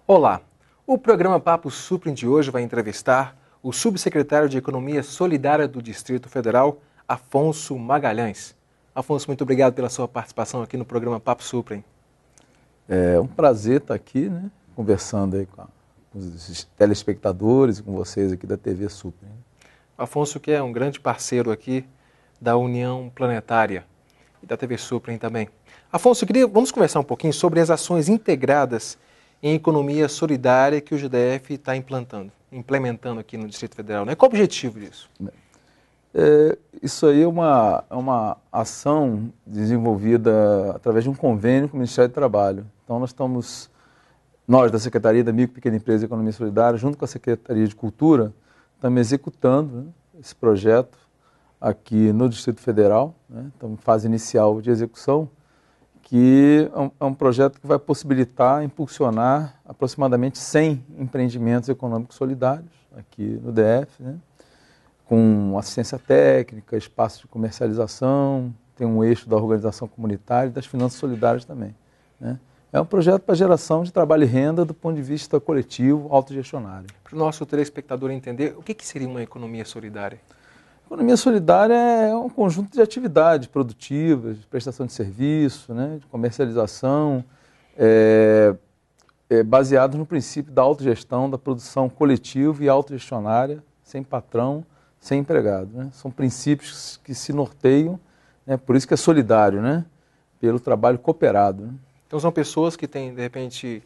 Olá! O programa Papo Suprem de hoje vai entrevistar o subsecretário de Economia Solidária do Distrito Federal, Afonso Magalhães. Afonso, muito obrigado pela sua participação aqui no programa Papo Suprem. É um prazer estar aqui, né, conversando aí com os telespectadores e com vocês aqui da TV Suprem. Afonso, que é um grande parceiro aqui da União Planetária e da TV Suprem também. Afonso, vamos conversar um pouquinho sobre as ações integradas em economia solidária que o GDF está implementando aqui no Distrito Federal, né? Qual o objetivo disso? Isso aí é uma ação desenvolvida através de um convênio com o Ministério do Trabalho. Então nós da Secretaria da Micro e Pequena Empresa e Economia Solidária, junto com a Secretaria de Cultura, estamos executando, né, esse projeto aqui no Distrito Federal, né? Estamos em fase inicial de execução, que é um projeto que vai possibilitar, impulsionar aproximadamente 100 empreendimentos econômicos solidários aqui no DF, né? Com assistência técnica, espaço de comercialização, tem um eixo da organização comunitária e das finanças solidárias também, né? É um projeto para geração de trabalho e renda do ponto de vista coletivo, autogestionário. Para o nosso telespectador entender, o que seria uma economia solidária? Economia solidária é um conjunto de atividades produtivas, de prestação de serviço, né, de comercialização, baseado no princípio da autogestão, da produção coletiva e autogestionária, sem patrão, sem empregado, né? São princípios que se norteiam, né, por isso que é solidário, né, pelo trabalho cooperado, né? Então são pessoas que têm, de repente,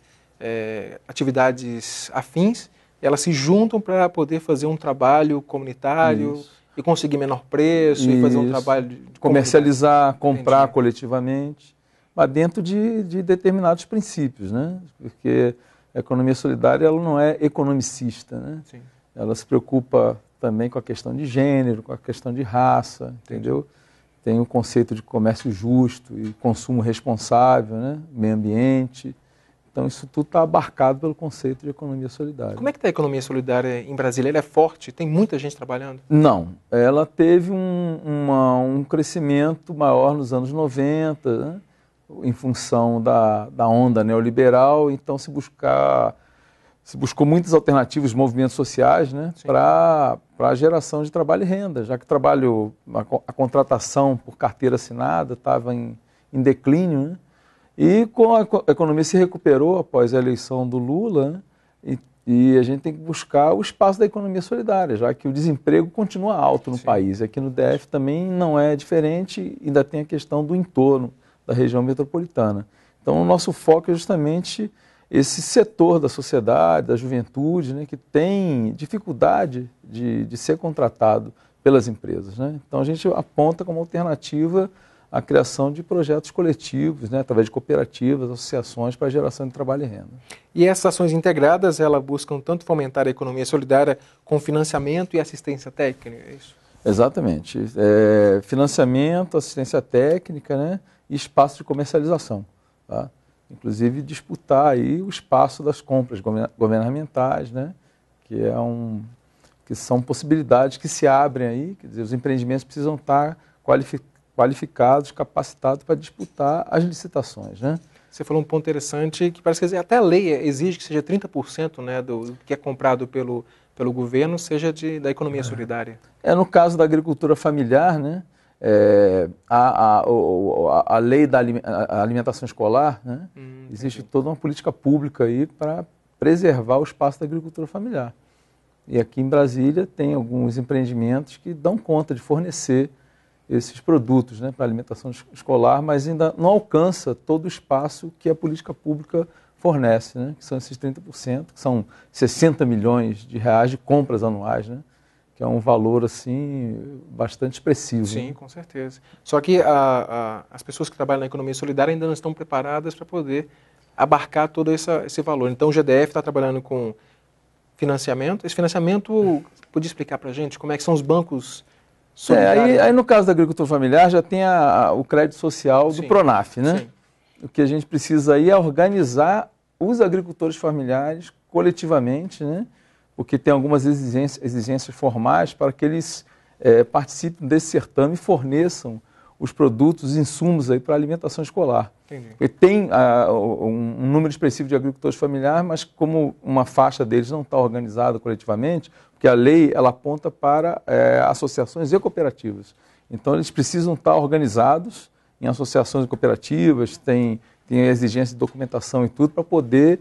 atividades afins, e elas se juntam para poder fazer um trabalho comunitário. Isso. E conseguir menor preço. Isso. E fazer um trabalho de comercializar, comprar coletivamente, mas dentro de determinados princípios, né? Porque a economia solidária ela não é economicista, né? Sim. Ela se preocupa também com a questão de gênero, com a questão de raça, entendeu? Tem o conceito de comércio justo e consumo responsável, né? Meio ambiente. Então, isso tudo está abarcado pelo conceito de economia solidária. Como é que está a economia solidária em Brasília? Ela é forte? Tem muita gente trabalhando? Não. Ela teve um crescimento maior nos anos 90, né? Em função da onda neoliberal. Então, se buscou muitas alternativas, movimentos sociais, né? Para a geração de trabalho e renda, já que a contratação por carteira assinada estava em declínio, né? E com a economia se recuperou após a eleição do Lula, né? E a gente tem que buscar o espaço da economia solidária, já que o desemprego continua alto no país. Aqui no DF também não é diferente, ainda tem a questão do entorno da região metropolitana. Então o nosso foco é justamente esse setor da sociedade, da juventude, né, que tem dificuldade de ser contratado pelas empresas, né? Então a gente aponta como alternativa a criação de projetos coletivos, né, através de cooperativas, associações para a geração de trabalho e renda. E essas ações integradas, elas buscam tanto fomentar a economia solidária com financiamento e assistência técnica, é isso? Exatamente. Financiamento, assistência técnica, né, e espaço de comercialização, tá? Inclusive disputar aí o espaço das compras governamentais, né, que são possibilidades que se abrem aí, quer dizer, os empreendimentos precisam estar qualificados, capacitados para disputar as licitações, né? Você falou um ponto interessante, que parece que até a lei exige que seja 30%, né, do que é comprado pelo governo, seja da economia solidária. No caso da agricultura familiar, né, a lei da alimentação escolar, né, existe toda uma política pública aí para preservar o espaço da agricultura familiar. E aqui em Brasília tem alguns empreendimentos que dão conta de fornecer esses produtos, né, para a alimentação escolar, mas ainda não alcança todo o espaço que a política pública fornece, né, que são esses 30%, que são 60 milhões de reais de compras anuais, né, que é um valor assim, bastante expressivo. Sim, né? Com certeza. Só que as pessoas que trabalham na economia solidária ainda não estão preparadas para poder abarcar todo esse valor. Então o GDF está trabalhando com financiamento. Esse financiamento, podia explicar para a gente como é que são os bancos solidários? Aí no caso da agricultura familiar já tem o crédito social do Pronaf, né? Sim. O que a gente precisa aí é organizar os agricultores familiares coletivamente, né? Porque tem algumas exigências formais para que eles participem desse certame e forneçam os produtos, os insumos para a alimentação escolar. Entendi. E tem um número expressivo de agricultores familiares, mas como uma faixa deles não está organizada coletivamente, porque a lei ela aponta para associações e cooperativas. Então, eles precisam estar organizados em associações e cooperativas, tem a exigência de documentação e tudo para poder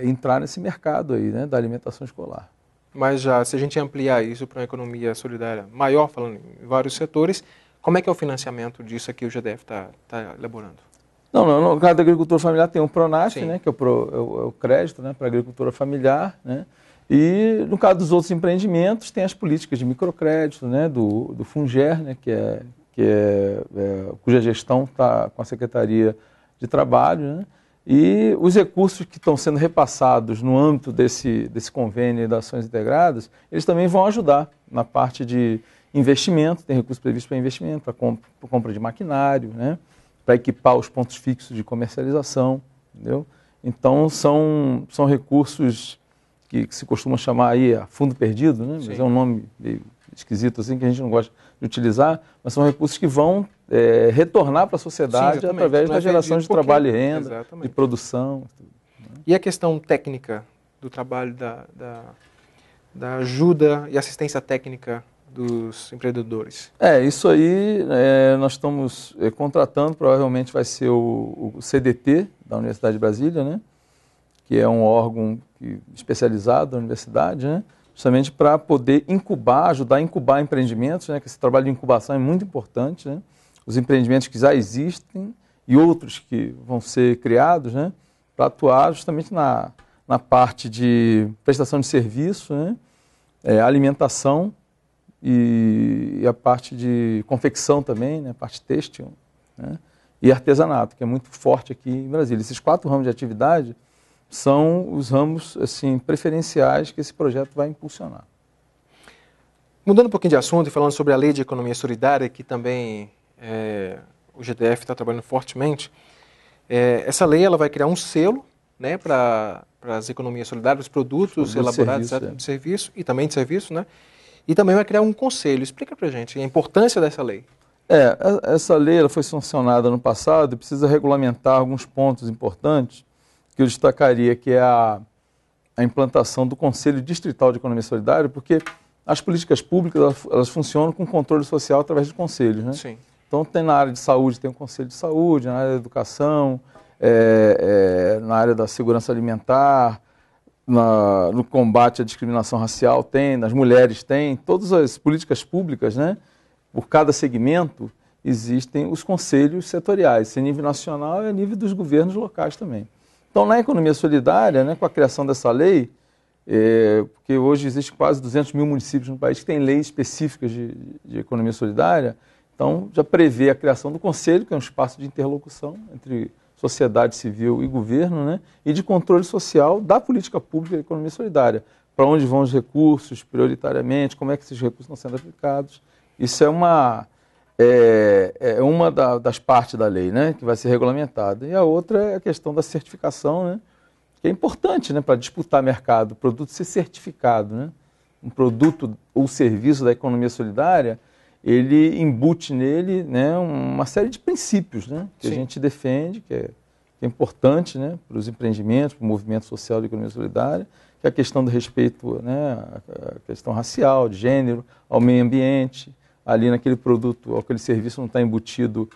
entrar nesse mercado aí, né, da alimentação escolar. Mas já, se a gente ampliar isso para uma economia solidária maior, falando em vários setores, como é que é o financiamento disso aqui o GDF está elaborando? No caso da agricultura familiar tem o PRONAF, né, que é o crédito, né, para a agricultura familiar, né, e no caso dos outros empreendimentos tem as políticas de microcrédito, né, do FUNGER, né, cuja gestão está com a Secretaria de Trabalho, né, e os recursos que estão sendo repassados no âmbito desse convênio das ações integradas, eles também vão ajudar na parte de investimento, tem recursos previstos para investimento, para compra de maquinário, né, para equipar os pontos fixos de comercialização, entendeu? Então, são recursos que se costuma chamar aí fundo perdido, né? Mas é um nome meio esquisito assim, que a gente não gosta de utilizar, mas são recursos que vão retornar para a sociedade através da geração de trabalho e renda, de produção. Tudo, né? E a questão técnica do trabalho, da ajuda e assistência técnica dos empreendedores? Isso aí nós estamos contratando, provavelmente vai ser o CDT da Universidade de Brasília, né? Que é um órgão especializado da universidade, né? Justamente para poder ajudar a incubar empreendimentos, né? Que esse trabalho de incubação é muito importante, né? Os empreendimentos que já existem e outros que vão ser criados, né? Para atuar justamente na parte de prestação de serviço, né? Alimentação e a parte de confecção também, né? A parte têxtil, né? E artesanato, que é muito forte aqui em Brasília. Esses 4 ramos de atividade são os ramos assim, preferenciais que esse projeto vai impulsionar. Mudando um pouquinho de assunto e falando sobre a Lei de Economia Solidária, que também o GDF está trabalhando fortemente, essa lei ela vai criar um selo, né, para as economias solidárias, os produtos elaborados de serviço e também de serviço, né? E também vai criar um conselho. Explica para a gente a importância dessa lei. Essa lei ela foi sancionada no passado e precisa regulamentar alguns pontos importantes que eu destacaria, que é a implantação do Conselho Distrital de Economia Solidária, porque as políticas públicas elas funcionam com controle social através de conselhos, né? Sim. Então, tem na área de saúde, tem um Conselho de Saúde, na área da educação, na área da segurança alimentar, no combate à discriminação racial tem, nas mulheres tem, todas as políticas públicas, né? Por cada segmento existem os conselhos setoriais, a nível nacional e a nível dos governos locais também. Então, na economia solidária, né, com a criação dessa lei, porque hoje existem quase 200 mil municípios no país que têm leis específicas de economia solidária, então já prevê a criação do conselho, que é um espaço de interlocução entre sociedade civil e governo, né, e de controle social da política pública de economia solidária. Para onde vão os recursos, prioritariamente, como é que esses recursos estão sendo aplicados. Isso é uma das partes da lei, né, que vai ser regulamentada. E a outra é a questão da certificação, né, que é importante, né, para disputar mercado, o produto ser certificado. Né? Um produto ou serviço da economia solidária, ele embute nele, né, uma série de princípios, né, que Sim. a gente defende, que é importante, né, para os empreendimentos, para o movimento social de economia solidária, que é a questão do respeito, né, a questão racial, de gênero, ao meio ambiente. Ali naquele produto, aquele serviço não está embutido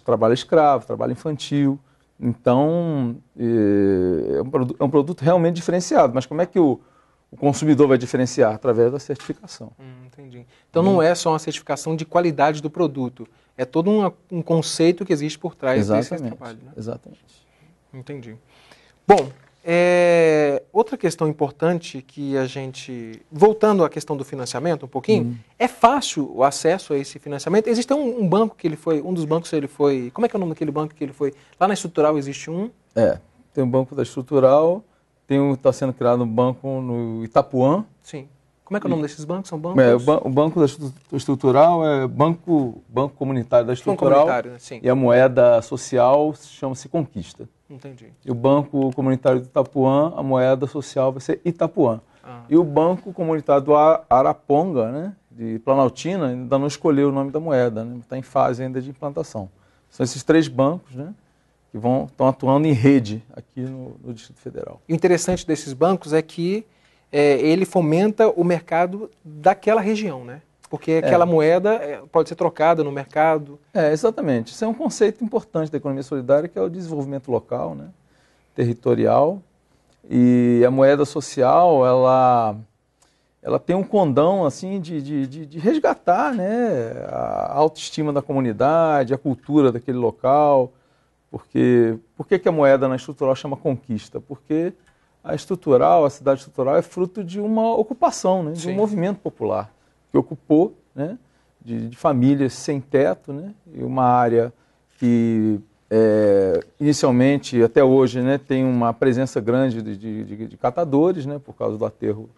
trabalho escravo, trabalho infantil. Então, é um produto realmente diferenciado. Mas como é que o consumidor vai diferenciar? Através da certificação. Entendi. Então, não é só uma certificação de qualidade do produto. É todo um conceito que existe por trás desse trabalho. Né? Exatamente. Entendi. Bom, outra questão importante que a gente... Voltando à questão do financiamento um pouquinho, é fácil o acesso a esse financiamento? Existe um banco que ele foi... Um dos bancos ele foi... Como é que é o nome daquele banco que ele foi? Lá na Estrutural existe um? Tem um banco da Estrutural, está sendo criado um banco no Itapuã. Sim. Como é que é o nome desses bancos? São bancos? O banco da Estrutural é Banco Comunitário da Estrutural. Banco Comunitário, sim. E a moeda social chama-se Conquista. Entendi. E o Banco Comunitário do Itapuã, a moeda social vai ser Itapuã. E o Banco Comunitário do Araponga, né, de Planaltina ainda não escolheu o nome da moeda, né? Está em fase ainda de implantação. São esses 3 bancos, né, que estão atuando em rede aqui no Distrito Federal. E o interessante desses bancos é que ele fomenta o mercado daquela região, né? Porque aquela moeda pode ser trocada no mercado. Exatamente. Isso é um conceito importante da economia solidária, que é o desenvolvimento local, né, territorial. E a moeda social, ela tem um condão assim, de resgatar, né, a autoestima da comunidade, a cultura daquele local. Porque, por que a moeda na estrutural chama conquista? Porque a cidade estrutural é fruto de uma ocupação, né, de um movimento popular que ocupou, né, de famílias sem teto, né, e uma área que inicialmente, até hoje, né, tem uma presença grande de catadores, né, por causa do aterro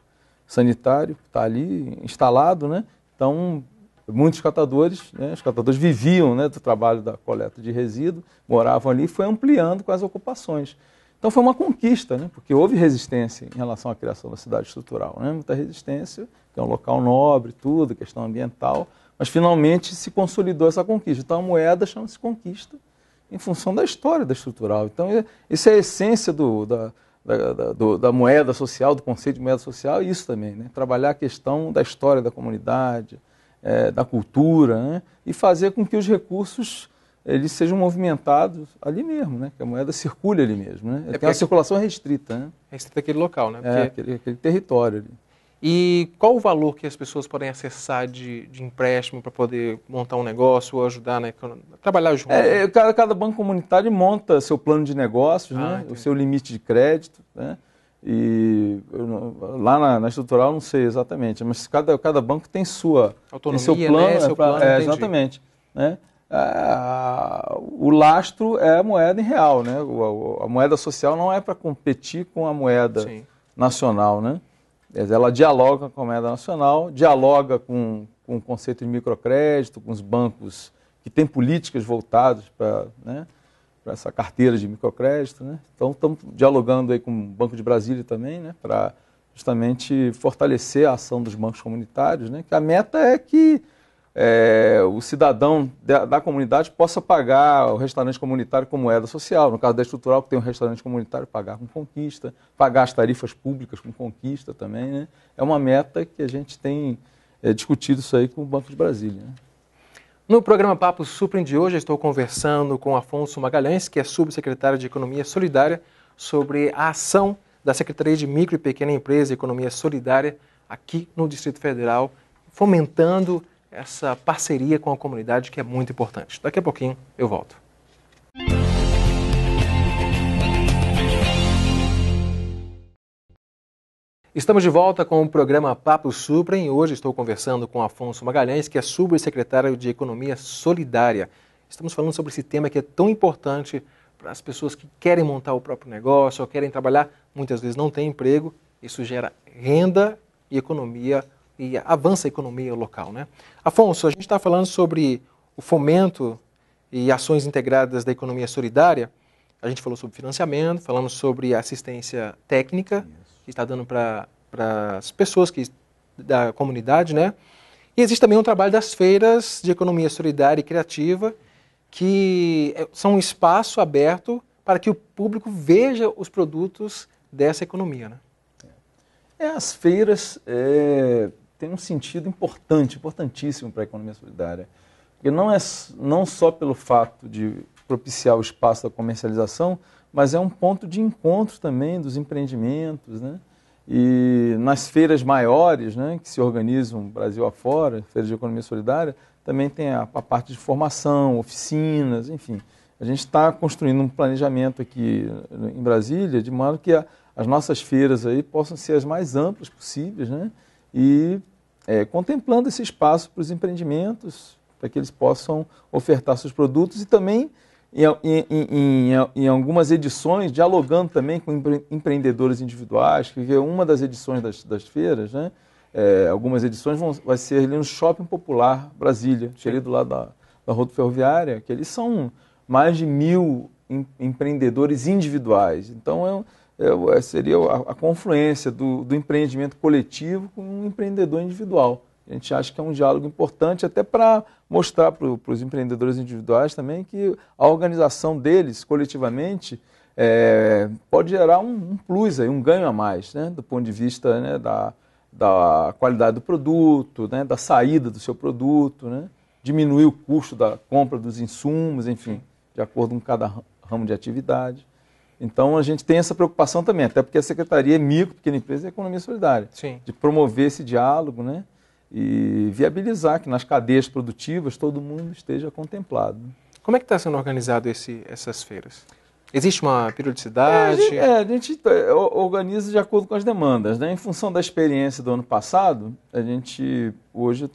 sanitário que está ali instalado, né? Então, muitos catadores, né, os catadores viviam, né, do trabalho da coleta de resíduos, moravam ali e foi ampliando com as ocupações. Então foi uma conquista, né, porque houve resistência em relação à criação da cidade estrutural, né, muita resistência, que é um local nobre, tudo, questão ambiental, mas finalmente se consolidou essa conquista. Então a moeda chama-se conquista em função da história da estrutural. Então isso é a essência da moeda social, do conceito de moeda social, isso também, né, trabalhar a questão da história da comunidade, da cultura, né, e fazer com que os recursos eles sejam movimentados ali mesmo, né? Que a moeda circule ali mesmo, né? Tem uma circulação restrita, né? Restrita aquele local, né? Porque... aquele território ali. E qual o valor que as pessoas podem acessar de empréstimo para poder montar um negócio ou ajudar a trabalhar junto? Cada banco comunitário monta seu plano de negócios, né? O seu limite de crédito, né? E lá na estrutural não sei exatamente, mas cada banco tem sua autonomia, tem seu plano, né? Seu plano, exatamente, né? O lastro é a moeda em real, né? A moeda social não é para competir com a moeda nacional, né? Ela dialoga com a moeda nacional, dialoga com o conceito de microcrédito, com os bancos que têm políticas voltadas para, né, para essa carteira de microcrédito, né? Então estamos dialogando aí com o Banco de Brasília também, né, para justamente fortalecer a ação dos bancos comunitários, né? Que a meta é que o cidadão da comunidade possa pagar o restaurante comunitário com moeda social. No caso da estrutural, que tem um restaurante comunitário, pagar com conquista, pagar as tarifas públicas com conquista também, né? É uma meta que a gente tem discutido isso aí com o Banco de Brasília, né? No programa Papo Suprem de hoje, eu estou conversando com Afonso Magalhães, que é subsecretário de Economia Solidária, sobre a ação da Secretaria de Micro e Pequena Empresa e Economia Solidária aqui no Distrito Federal, fomentando essa parceria com a comunidade que é muito importante. Daqui a pouquinho eu volto. Estamos de volta com o programa Papo Suprem e hoje estou conversando com Afonso Magalhães, que é subsecretário de Economia Solidária. Estamos falando sobre esse tema que é tão importante para as pessoas que querem montar o próprio negócio ou querem trabalhar, muitas vezes não têm emprego, isso gera renda e economia e avança a economia local, né? Afonso, a gente está falando sobre o fomento e ações integradas da economia solidária. A gente falou sobre financiamento, falamos sobre assistência técnica, que está dando para as pessoas da comunidade, né? E existe também um trabalho das feiras de economia solidária e criativa, que são um espaço aberto para que o público veja os produtos dessa economia, né? As feiras tem um sentido importantíssimo para a economia solidária. Porque não só pelo fato de propiciar o espaço da comercialização, mas é um ponto de encontro também dos empreendimentos, né? E nas feiras maiores, né, que se organizam Brasil afora, feiras de economia solidária, também tem a parte de formação, oficinas, enfim. A gente está construindo um planejamento aqui em Brasília, de modo que as nossas feiras aí possam ser as mais amplas possíveis, né? E contemplando esse espaço para os empreendimentos, para que eles possam ofertar seus produtos e também, em algumas edições, dialogando também com empreendedores individuais, que uma das edições das feiras, né, algumas edições vai ser ali no Shopping Popular Brasília, que é ali do lado da rodoviária, que eles são mais de 1.000 empreendedores individuais. Então, seria a confluência do empreendimento coletivo com um empreendedor individual. A gente acha que é um diálogo importante até para mostrar para os empreendedores individuais também que a organização deles, coletivamente, pode gerar um plus, aí, um ganho a mais, né, do ponto de vista, né, da qualidade do produto, né, da saída do seu produto, né, diminuir o custo da compra dos insumos, enfim, de acordo com cada ramo de atividade. Então, a gente tem essa preocupação também, até porque a Secretaria é Micro, Pequena Empresa e Economia Solidária, Sim. de promover esse diálogo, né, e viabilizar que nas cadeias produtivas todo mundo esteja contemplado. Como é que está sendo organizado essas feiras? Existe uma periodicidade? A gente organiza de acordo com as demandas, né? Em função da experiência do ano passado, a gente hoje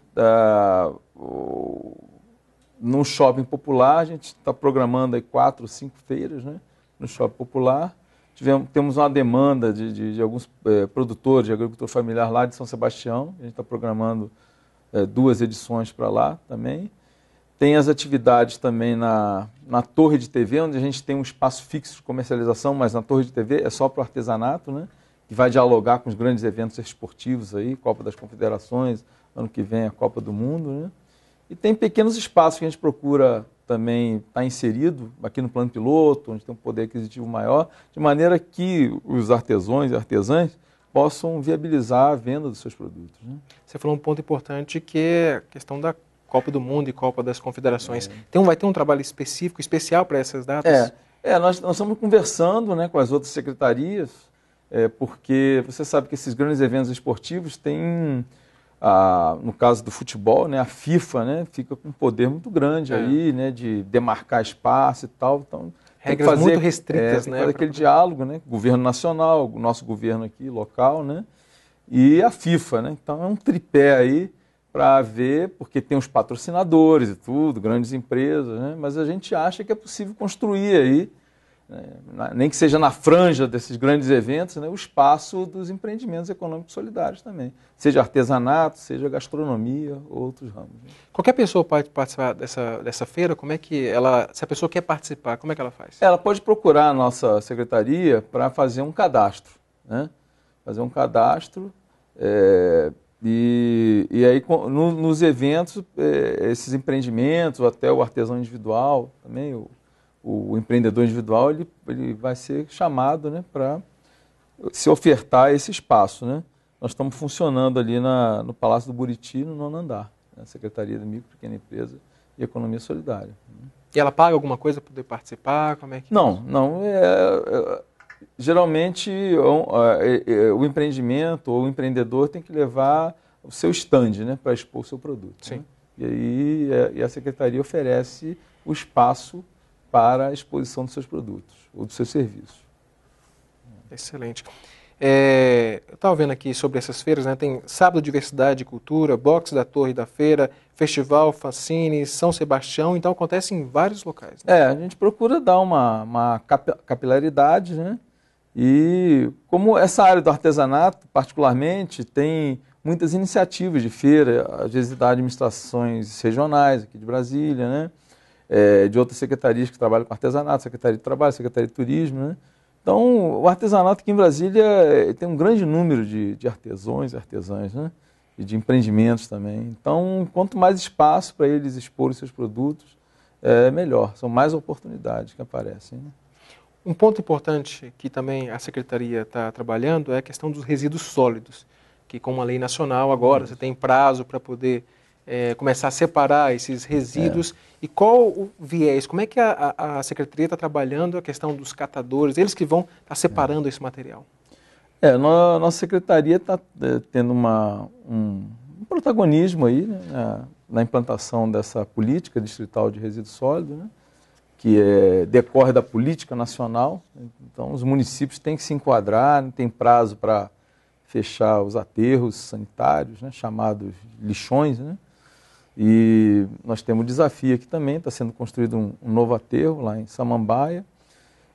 no Shopping Popular, a gente está programando aí 4 ou 5 feiras, né? No Shopping Popular. Temos uma demanda de alguns produtores de agricultura familiar lá de São Sebastião. A gente está programando 2 edições para lá também. Tem as atividades também na Torre de TV, onde a gente tem um espaço fixo de comercialização, mas na Torre de TV é só para o artesanato, né? Que vai dialogar com os grandes eventos esportivos aí, Copa das Confederações, ano que vem a Copa do Mundo, né? E tem pequenos espaços que a gente procura também estar inserido aqui no plano piloto, onde tem um poder aquisitivo maior, de maneira que os artesãos e artesãs possam viabilizar a venda dos seus produtos, né? Você falou um ponto importante que é a questão da Copa do Mundo e Copa das Confederações. Vai ter um trabalho especial para essas datas? Nós estamos conversando, né, com as outras secretarias, porque você sabe que esses grandes eventos esportivos têm, no caso do futebol, né, a FIFA, né, fica com um poder muito grande aí, né, de demarcar espaço e tal. Então, regras muito restritas, né? Fazer aquele diálogo, né, governo nacional, o nosso governo aqui local, né, e a FIFA, né. Então é um tripé aí para ver, porque tem os patrocinadores e tudo, grandes empresas, né? Mas a gente acha que é possível construir aí, né, nem que seja na franja desses grandes eventos, né, o espaço dos empreendimentos econômicos solidários também, seja artesanato, seja gastronomia, outros ramos. Né? Qualquer pessoa pode participar dessa feira? Como é que se a pessoa quer participar, como é que ela faz? Ela pode procurar a nossa secretaria para fazer um cadastro, né? Fazer um cadastro. E aí, nos eventos, esses empreendimentos, até o artesão individual, também o empreendedor individual, ele vai ser chamado, né, para se ofertar esse espaço, né? Nós estamos funcionando ali no Palácio do Buriti, no 9º andar, na Secretaria de Micro, Pequena Empresa e Economia Solidária. E ela paga alguma coisa para poder participar? Como é que Não. Geralmente, o empreendimento ou o empreendedor tem que levar o seu stand, né, para expor o seu produto. Sim. Né? E aí a Secretaria oferece o espaço para a exposição dos seus produtos ou dos seus serviços. Excelente. Eu estava vendo aqui sobre essas feiras, né? Tem Sábado Diversidade e Cultura, Box da Torre da Feira, Festival Fanzine, São Sebastião, então acontece em vários locais. Né? A gente procura dar uma capilaridade, né? E como essa área do artesanato, particularmente, tem muitas iniciativas de feira, às vezes da administrações regionais aqui de Brasília, né? De outras secretarias que trabalham com artesanato, Secretaria de Trabalho, Secretaria de Turismo, né? Então, o artesanato aqui em Brasília tem um grande número de artesãos e artesãs, né? E de empreendimentos também. Então, quanto mais espaço para eles exporem seus produtos, melhor. São mais oportunidades que aparecem, né? Um ponto importante que também a Secretaria está trabalhando é a questão dos resíduos sólidos, que com uma lei nacional agora você tem prazo para poder começar a separar esses resíduos. E qual o viés? Como é que a Secretaria está trabalhando a questão dos catadores, eles que vão estar separando esse material? Nossa Secretaria está tendo um protagonismo aí, né, na implantação dessa política distrital de resíduos sólidos, né, que decorre da política nacional. Então, os municípios têm que se enquadrar, né, tem prazo para fechar os aterros sanitários, né, chamados lixões, né? E nós temos um desafio aqui também, está sendo construído um novo aterro lá em Samambaia,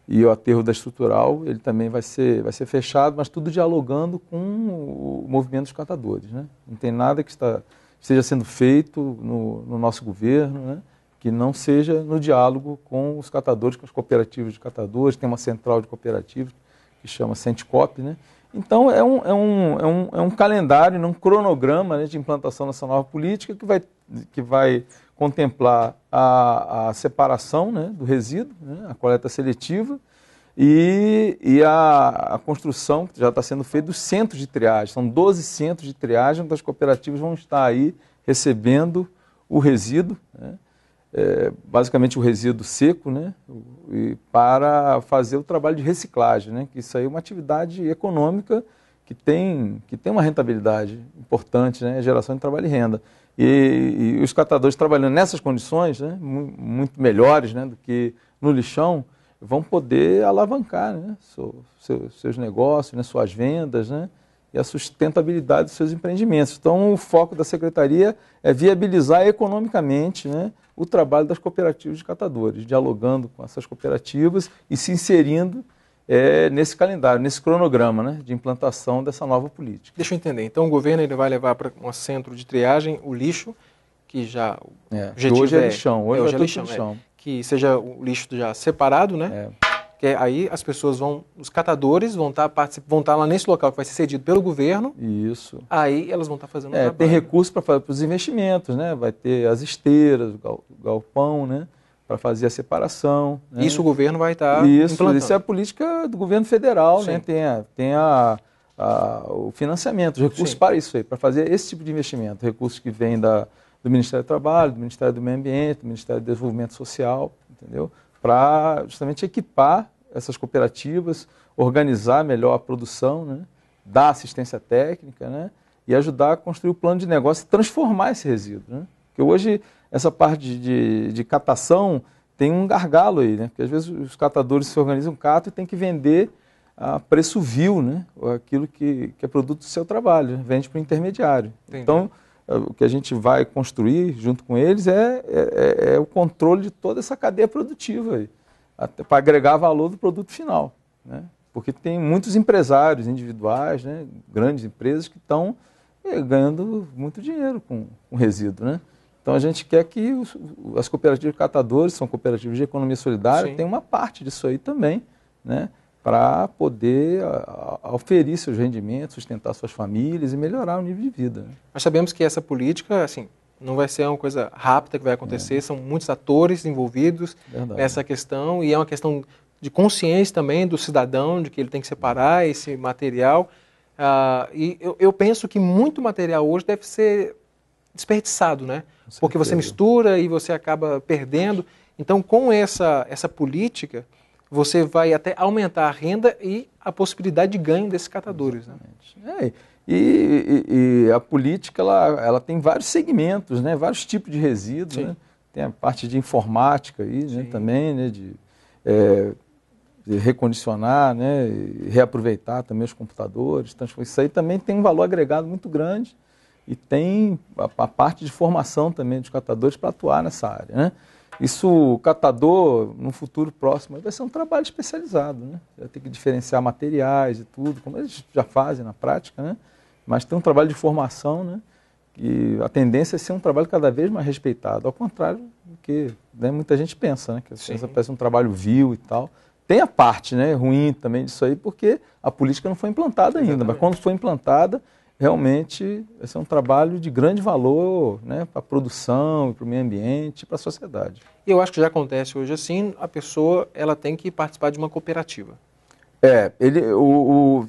e o aterro da Estrutural, ele também vai ser fechado, mas tudo dialogando com o movimento dos catadores, né? Não tem nada que esteja sendo feito no nosso governo, né, que não seja no diálogo com os catadores, com as cooperativas de catadores. Tem uma central de cooperativas que chama Centicop, né? Então, é um calendário, um cronograma, né, de implantação dessa nova política que vai contemplar a separação, né, do resíduo, né, a coleta seletiva e a construção, que já está sendo feita, dos centros de triagem. São 12 centros de triagem, onde as cooperativas vão estar aí recebendo o resíduo, né, basicamente o resíduo seco, né, para fazer o trabalho de reciclagem, né, que isso aí é uma atividade econômica que tem uma rentabilidade importante, né, geração de trabalho e renda. E os catadores trabalhando nessas condições, né, muito melhores, né, do que no lixão, vão poder alavancar, né, seus negócios, né, suas vendas, né, e a sustentabilidade dos seus empreendimentos. Então, o foco da Secretaria é viabilizar economicamente, né, o trabalho das cooperativas de catadores, dialogando com essas cooperativas e se inserindo nesse calendário, nesse cronograma, né, de implantação dessa nova política. Deixa eu entender. Então, o governo ele vai levar para um centro de triagem o lixo, que já... que hoje é lixão. Hoje é lixão. Que seja o lixo já separado, né? Que aí as pessoas os catadores vão estar lá nesse local que vai ser cedido pelo governo. Isso. Aí elas vão estar fazendo o trabalho. Tem recursos para os investimentos, né? Vai ter as esteiras, o galpão, né, para fazer a separação. Né? Isso o governo vai estar implantando. Isso é a política do governo federal, né? Tem o financiamento, os recursos para isso aí, para fazer esse tipo de investimento. Recursos que vêm do Ministério do Trabalho, do Ministério do Meio Ambiente, do Ministério do Desenvolvimento Social, entendeu? Para justamente equipar essas cooperativas, organizar melhor a produção, né? Dar assistência técnica, né? E ajudar a construir o plano de negócio e transformar esse resíduo, né? Porque hoje essa parte de catação tem um gargalo aí, né? Porque às vezes os catadores se organizam, catam e tem que vender a preço vil, né? Aquilo que é produto do seu trabalho, né? Vende para o intermediário. Entendi. Então, o que a gente vai construir junto com eles é o controle de toda essa cadeia produtiva, para agregar valor do produto final, né? Porque tem muitos empresários individuais, né, grandes empresas que estão ganhando muito dinheiro com resíduo, né? Então a gente quer que as cooperativas de catadores, são cooperativas de economia solidária, tenham uma parte disso aí também, né, para poder oferir seus rendimentos, sustentar suas famílias e melhorar o nível de vida. Nós sabemos que essa política, assim, não vai ser uma coisa rápida que vai acontecer, são muitos atores envolvidos nessa questão e é uma questão de consciência também do cidadão, de que ele tem que separar esse material. E eu penso que muito material hoje deve ser desperdiçado, né? Porque você mistura e você acaba perdendo. Então, com essa política, você vai até aumentar a renda e a possibilidade de ganho desses catadores. Né? E a política ela tem vários segmentos, né? Vários tipos de resíduos. Né? Tem a parte de informática aí, né? Também, né? De recondicionar, né? E reaproveitar também os computadores. Isso aí também tem um valor agregado muito grande e tem a parte de formação também dos catadores para atuar nessa área. Né? Isso, o catador, no futuro próximo, vai ser um trabalho especializado, né? Vai ter que diferenciar materiais e tudo, como eles já fazem na prática, né? Mas tem um trabalho de formação, né? E a tendência é ser um trabalho cada vez mais respeitado, ao contrário do que, né, muita gente pensa, né? Que a ciência parece um trabalho vil e tal. Tem a parte, né, ruim também disso aí, porque a política não foi implantada ainda, mas quando foi implantada, realmente vai ser um trabalho de grande valor, né, para a produção, para o meio ambiente, para a sociedade. E eu acho que já acontece hoje assim, a pessoa ela tem que participar de uma cooperativa.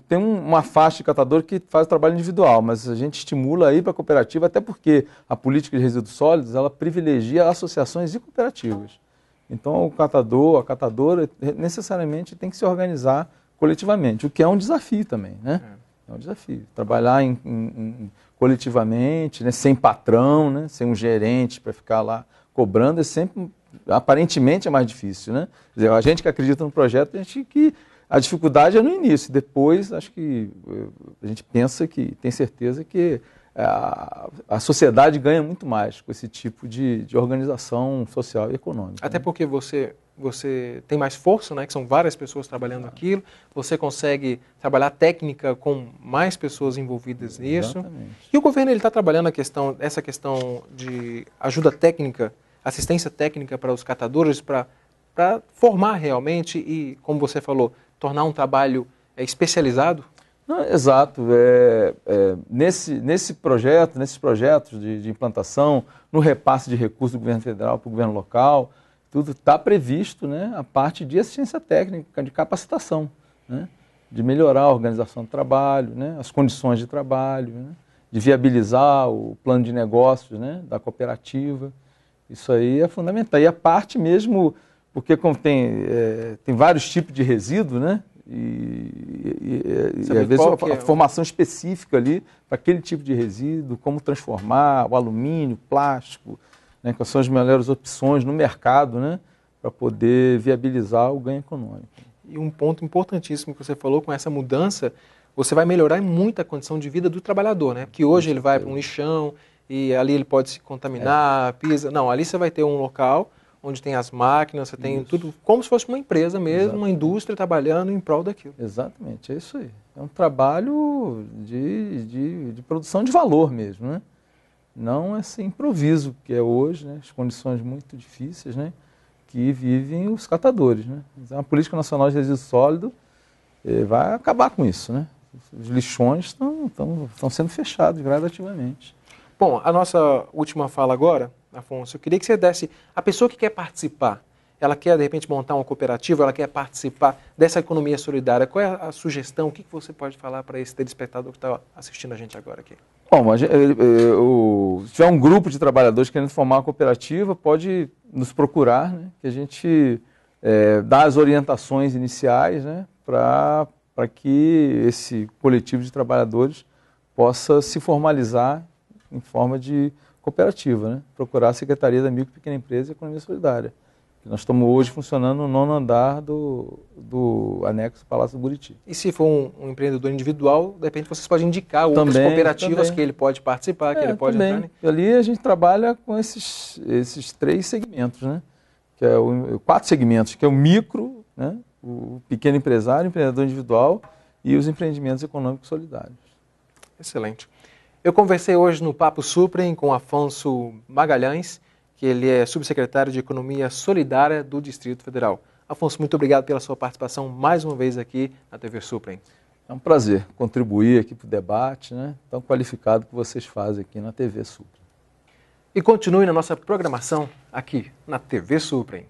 Tem uma faixa de catador que faz o trabalho individual, mas a gente estimula a ir para a cooperativa, até porque a política de resíduos sólidos, ela privilegia associações e cooperativas. Então o catador, a catadora, necessariamente tem que se organizar coletivamente, o que é um desafio também, né? É um desafio. Trabalhar coletivamente, né, sem patrão, né, sem um gerente para ficar lá cobrando, aparentemente é mais difícil, né? Quer dizer, a gente que acredita no projeto, a dificuldade é no início, depois acho que a gente pensa que, tem certeza que a sociedade ganha muito mais com esse tipo de organização social e econômica. Até porque você tem mais força, né, que são várias pessoas trabalhando aquilo, você consegue trabalhar técnica com mais pessoas envolvidas nisso. Exatamente. E o governo está trabalhando essa questão de ajuda técnica, assistência técnica para os catadores, para formar realmente e, como você falou, tornar um trabalho especializado? Não, exato. Nesses projetos de implantação, no repasse de recursos do governo federal para o governo local, tudo está previsto, né, a parte de assistência técnica, de capacitação, né, de melhorar a organização do trabalho, né, as condições de trabalho, né, de viabilizar o plano de negócios, né, da cooperativa. Isso aí é fundamental. E a parte mesmo, porque como tem vários tipos de resíduo, né, e às vezes a formação específica ali para aquele tipo de resíduo, como transformar o alumínio, o plástico, né, quais são as melhores opções no mercado, né, para poder viabilizar o ganho econômico. E um ponto importantíssimo que você falou, com essa mudança, você vai melhorar muito a condição de vida do trabalhador, né? Porque hoje ele vai para um lixão e ali ele pode se contaminar, pisa. Não, ali você vai ter um local onde tem as máquinas, você tem tudo, como se fosse uma empresa mesmo, exatamente, uma indústria trabalhando em prol daquilo. Exatamente, é isso aí. É um trabalho de produção de valor mesmo, né? Não esse improviso que é hoje, né? As condições muito difíceis, né, que vivem os catadores, né? Então, a Política Nacional de Resíduo Sólido vai acabar com isso, né? Os lixões estão sendo fechados gradativamente. Bom, a nossa última fala agora, Afonso, eu queria que você desse, a pessoa que quer participar, ela quer de repente montar uma cooperativa, ela quer participar dessa economia solidária, qual é a sugestão, o que você pode falar para esse telespectador que está assistindo a gente agora aqui? Bom, se tiver um grupo de trabalhadores querendo formar uma cooperativa, pode nos procurar, né, que a gente dá as orientações iniciais, né, para que esse coletivo de trabalhadores possa se formalizar em forma de cooperativa, né? Procurar a Secretaria da Micro e Pequena Empresa e Economia Solidária. Nós estamos hoje funcionando no 9º andar do anexo do Palácio do Buriti. E se for um empreendedor individual, de repente vocês podem indicar outras cooperativas que ele pode participar, que ele pode entrar? E ali a gente trabalha com esses 3 segmentos, né? Que é 4 segmentos, que é o micro, né, o pequeno empresário, o empreendedor individual e os empreendimentos econômicos solidários. Excelente. Eu conversei hoje no Papo Suprem com Afonso Magalhães, que ele é subsecretário de Economia Solidária do Distrito Federal. Afonso, muito obrigado pela sua participação mais uma vez aqui na TV Suprem. É um prazer contribuir aqui para o debate, né, tão qualificado que vocês fazem aqui na TV Suprem. E continue na nossa programação aqui na TV Suprem.